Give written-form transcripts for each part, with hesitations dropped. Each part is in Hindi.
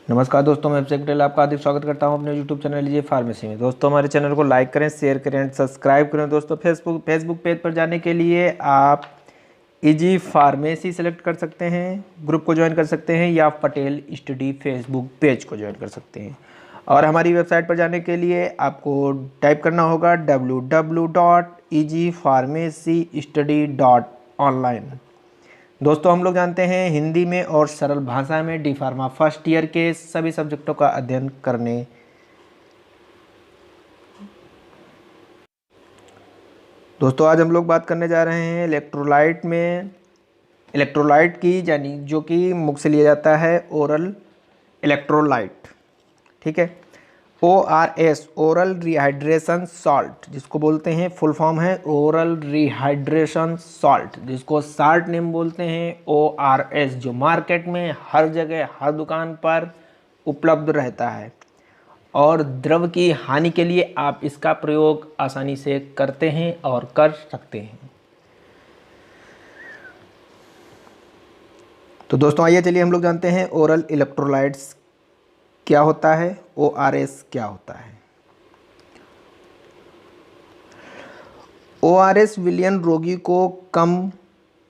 नमस्कार दोस्तों, मैं अभिषेक पटेल आपका हार्दिक स्वागत करता हूं अपने यूट्यूब चैनल लीजिए फार्मेसी में। दोस्तों हमारे चैनल को लाइक करें, शेयर करें एंड सब्सक्राइब करें। दोस्तों फेसबुक पेज पर जाने के लिए आप इजी फार्मेसी सेलेक्ट कर सकते हैं, ग्रुप को ज्वाइन कर सकते हैं, या पटेल स्टडी फेसबुक पेज को ज्वाइन कर सकते हैं। और हमारी वेबसाइट पर जाने के लिए आपको टाइप करना होगा www.egpharmacystudy.online। दोस्तों हम लोग जानते हैं हिंदी में और सरल भाषा में डी फार्मा फर्स्ट ईयर के सभी सब्जेक्टों का अध्ययन करने। दोस्तों आज हम लोग बात करने जा रहे हैं इलेक्ट्रोलाइट में, इलेक्ट्रोलाइट की, यानी जो कि मुख से लिया जाता है ओरल इलेक्ट्रोलाइट। ठीक है, ORS ओरल रिहाइड्रेशन सॉल्ट, जिसको बोलते हैं फुल फॉर्म है ओरल रिहाइड्रेशन सॉल्ट, जिसको शॉर्ट नेम बोलते हैं ORS, जो मार्केट में हर जगह हर दुकान पर उपलब्ध रहता है और द्रव की हानि के लिए आप इसका प्रयोग आसानी से करते हैं और कर सकते हैं। तो दोस्तों आइए चलिए हम लोग जानते हैं ओरल इलेक्ट्रोलाइट्स क्या होता है, ORS क्या होता है। ORS विलयन रोगी को कम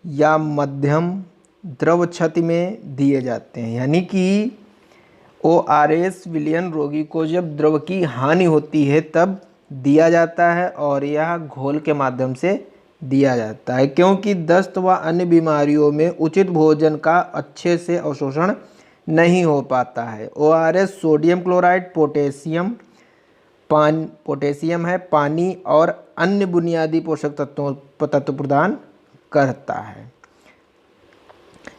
या मध्यम द्रव क्षति में दिए जाते हैं, यानी कि ORS विलयन रोगी को जब द्रव की हानि होती है तब दिया जाता है और यह घोल के माध्यम से दिया जाता है, क्योंकि दस्त व अन्य बीमारियों में उचित भोजन का अच्छे से अवशोषण नहीं हो पाता है। ORS सोडियम क्लोराइड, पोटेशियम है, पानी और अन्य बुनियादी पोषक तत्व प्रदान करता है।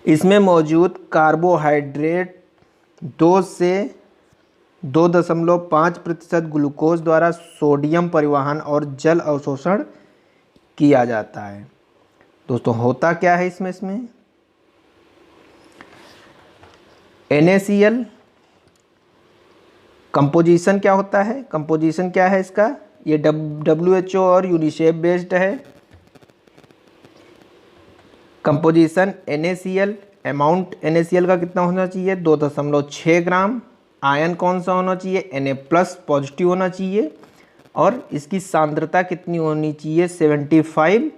इसमें मौजूद कार्बोहाइड्रेट 2 से 2.5% ग्लूकोज द्वारा सोडियम परिवहन और जल अवशोषण किया जाता है। दोस्तों होता क्या है इसमें NaCl कंपोजिशन क्या होता है, कंपोजिशन क्या है इसका, ये WHO और यूनिसेफ बेस्ड है। कंपोजिशन NaCl, अमाउंट NaCl का कितना होना चाहिए, 2.6 ग्राम। आयन कौन सा होना चाहिए, Na+ पॉजिटिव होना चाहिए। और इसकी सांद्रता कितनी होनी चाहिए, 75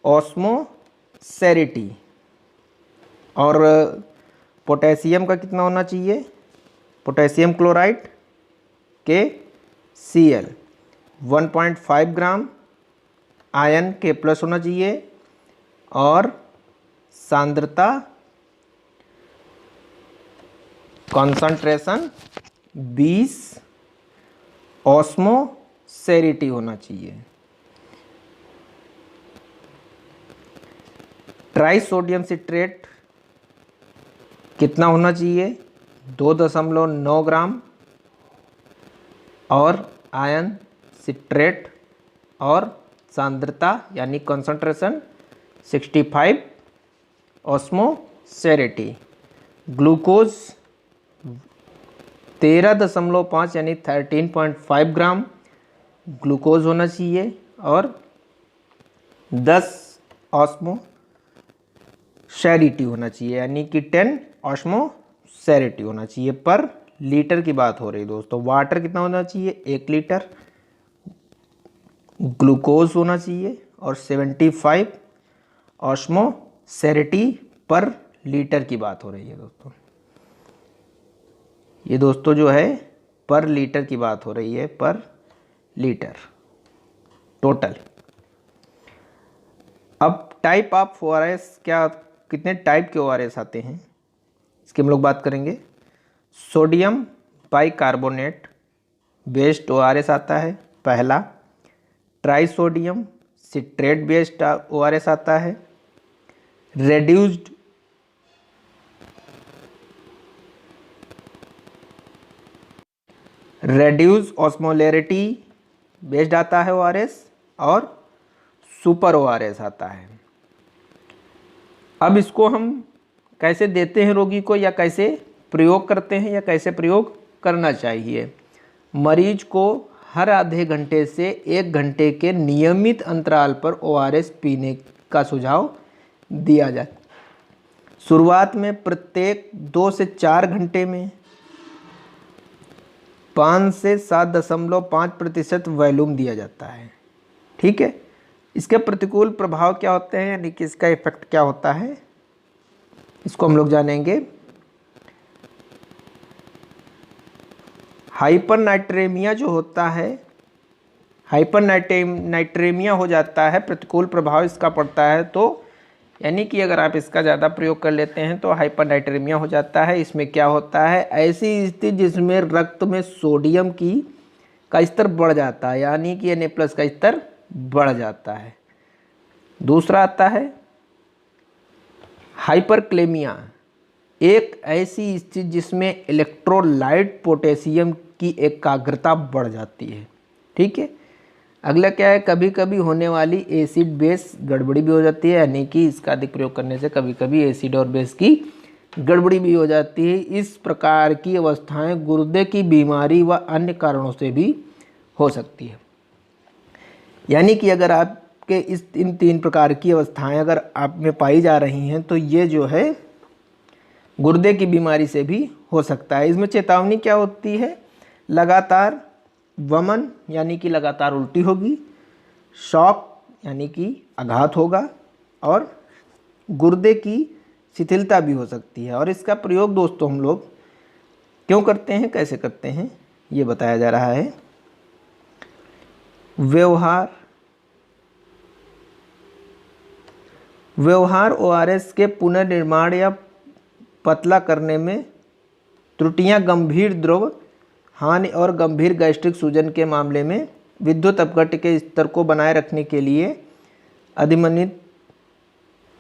ऑस्मोसेरिटी। और पोटेशियम का कितना होना चाहिए, पोटेशियम क्लोराइड KCl 1.5 ग्राम। आयन K+ होना चाहिए और सांद्रता कॉन्सेंट्रेशन 20 ऑस्मोसेरिटी होना चाहिए। ट्राइसोडियम सिट्रेट कितना होना चाहिए, 2.9 ग्राम। और आयन सिट्रेट और सांद्रता यानी कंसंट्रेशन 65 ऑस्मोसेरिटी। ग्लूकोज 13.5 यानी 13.5 ग्राम ग्लूकोज होना चाहिए और 10 ऑस्मोसेरिटी होना चाहिए, यानी कि 10 ऑस्मोसेरिटी होना चाहिए पर लीटर की बात हो रही है। दोस्तों वाटर कितना होना चाहिए, 1 लीटर। ग्लूकोज होना चाहिए और 75 ऑस्मोसेरिटी पर लीटर की बात हो रही है। दोस्तों ये दोस्तों जो है पर लीटर की बात हो रही है, पर लीटर टोटल। अब टाइप ऑफ ORS क्या, कितने टाइप के ORS आते हैं इसकी हम लोग बात करेंगे। सोडियम बाइकार्बोनेट बेस्ड ORS आता है पहला। ट्राइसोडियम सिट्रेट बेस्ड ORS आता है। रेड्यूस ऑस्मोलैरिटी बेस्ड आता है ORS और सुपर ORS आता है। अब इसको हम कैसे देते हैं रोगी को, या कैसे प्रयोग करते हैं, या कैसे प्रयोग करना चाहिए। मरीज को हर आधे घंटे से 1 घंटे के नियमित अंतराल पर ORS पीने का सुझाव दिया जाता है। शुरुआत में प्रत्येक 2 से 4 घंटे में 5 से 7.5% वॉल्यूम दिया जाता है। ठीक है, इसके प्रतिकूल प्रभाव क्या होते हैं, यानी कि इसका इफेक्ट क्या होता है, इसको हम लोग जानेंगे। हाइपरनाइट्रेमिया जो होता है, हाइपरनाइट्रेमिया हो जाता है, प्रतिकूल प्रभाव इसका पड़ता है, तो यानी कि अगर आप इसका ज़्यादा प्रयोग कर लेते हैं तो हाइपरनाइट्रेमिया हो जाता है। इसमें क्या होता है, ऐसी स्थिति जिसमें रक्त में सोडियम का स्तर बढ़ जाता है, यानी कि Na+ का स्तर बढ़ जाता है। दूसरा आता है हाइपरक्लेमिया, एक ऐसी स्थिति जिसमें इलेक्ट्रोलाइट पोटेशियम की एकाग्रता बढ़ जाती है। ठीक है, अगला क्या है, कभी कभी होने वाली एसिड बेस गड़बड़ी भी हो जाती है, यानी कि इसका अधिक प्रयोग करने से कभी कभी एसिड और बेस की गड़बड़ी भी हो जाती है। इस प्रकार की अवस्थाएं गुर्दे की बीमारी व अन्य कारणों से भी हो सकती है। यानी कि अगर आपके इन 3 प्रकार की अवस्थाएं अगर आप में पाई जा रही हैं तो ये जो है गुर्दे की बीमारी से भी हो सकता है। इसमें चेतावनी क्या होती है, लगातार वमन यानी कि लगातार उल्टी होगी, शॉक यानी कि आघात होगा, और गुर्दे की शिथिलता भी हो सकती है। और इसका प्रयोग दोस्तों हम लोग क्यों करते हैं, कैसे करते हैं, ये बताया जा रहा है। व्यवहार ORS के पुनर्निर्माण या पतला करने में त्रुटियां गंभीर द्रव हानि और गंभीर गैस्ट्रिक सूजन के मामले में विद्युत अपघट्य के स्तर को बनाए रखने के लिए अधिमानित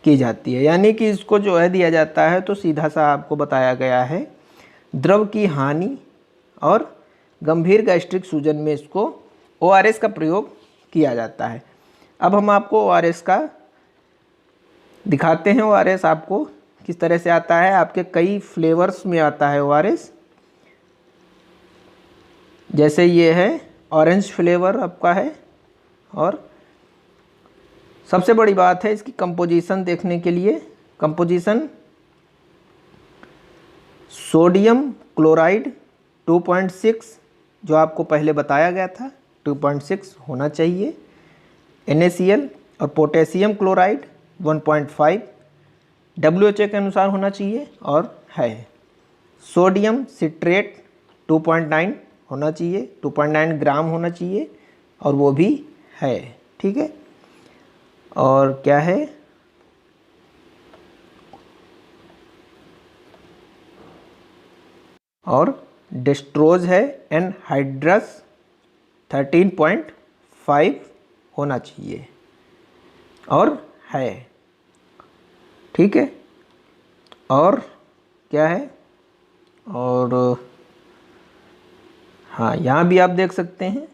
की जाती है। यानी कि इसको जो है दिया जाता है तो सीधा सा आपको बताया गया है, द्रव की हानि और गंभीर गैस्ट्रिक सूजन में इसको ORS का प्रयोग किया जाता है। अब हम आपको ORS का दिखाते हैं। ORS आपको किस तरह से आता है, आपके कई फ्लेवर्स में आता है ORS। जैसे ये है ऑरेंज फ्लेवर आपका है, और सबसे बड़ी बात है इसकी कंपोजिशन देखने के लिए। कंपोजिशन सोडियम क्लोराइड 2.6 जो आपको पहले बताया गया था 2.6 होना चाहिए, NaCl, और पोटेशियम क्लोराइड 1.5 WHO के अनुसार होना चाहिए और है। सोडियम सिट्रेट 2.9 होना चाहिए, 2.9 ग्राम होना चाहिए, और वो भी है। ठीक है, और क्या है, और डेस्ट्रोज है एनहाइड्रस 13.5 होना चाहिए और है। ठीक है, और क्या है, और हाँ यहाँ भी आप देख सकते हैं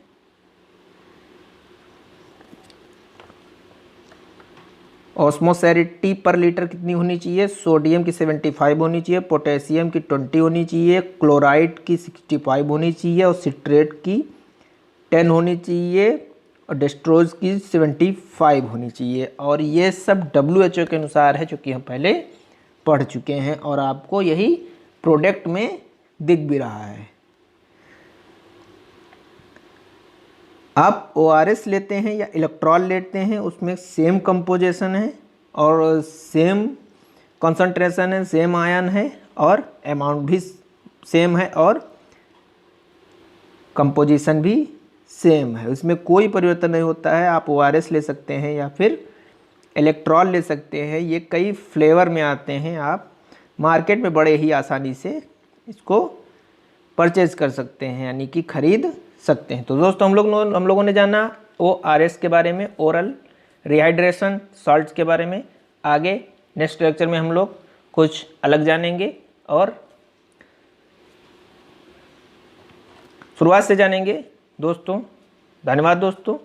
ऑस्मोसेरिटी पर लीटर कितनी होनी चाहिए, सोडियम की 75 होनी चाहिए, पोटेशियम की 20 होनी चाहिए, क्लोराइड की 65 होनी चाहिए, और सिट्रेट की 10 होनी चाहिए, और डेस्ट्रोज की 75 होनी चाहिए। और ये सब WHO के अनुसार है, जो कि हम पहले पढ़ चुके हैं और आपको यही प्रोडक्ट में दिख भी रहा है। आप ORS लेते हैं या इलेक्ट्रॉल लेते हैं, उसमें सेम कंपोजिशन है और सेम कंसंट्रेशन है, सेम आयन है, और अमाउंट भी सेम है, और कंपोजिशन भी सेम है, उसमें कोई परिवर्तन नहीं होता है। आप ORS ले सकते हैं या फिर इलेक्ट्रॉल ले सकते हैं, ये कई फ्लेवर में आते हैं, आप मार्केट में बड़े ही आसानी से इसको परचेज कर सकते हैं, यानी कि खरीद सकते हैं। तो दोस्तों हम लोगों ने जाना ORS के बारे में, ओरल रिहाइड्रेशन सॉल्ट्स के बारे में। आगे नेक्स्ट लेक्चर में हम लोग कुछ अलग जानेंगे और शुरुआत से जानेंगे दोस्तों। धन्यवाद दोस्तों।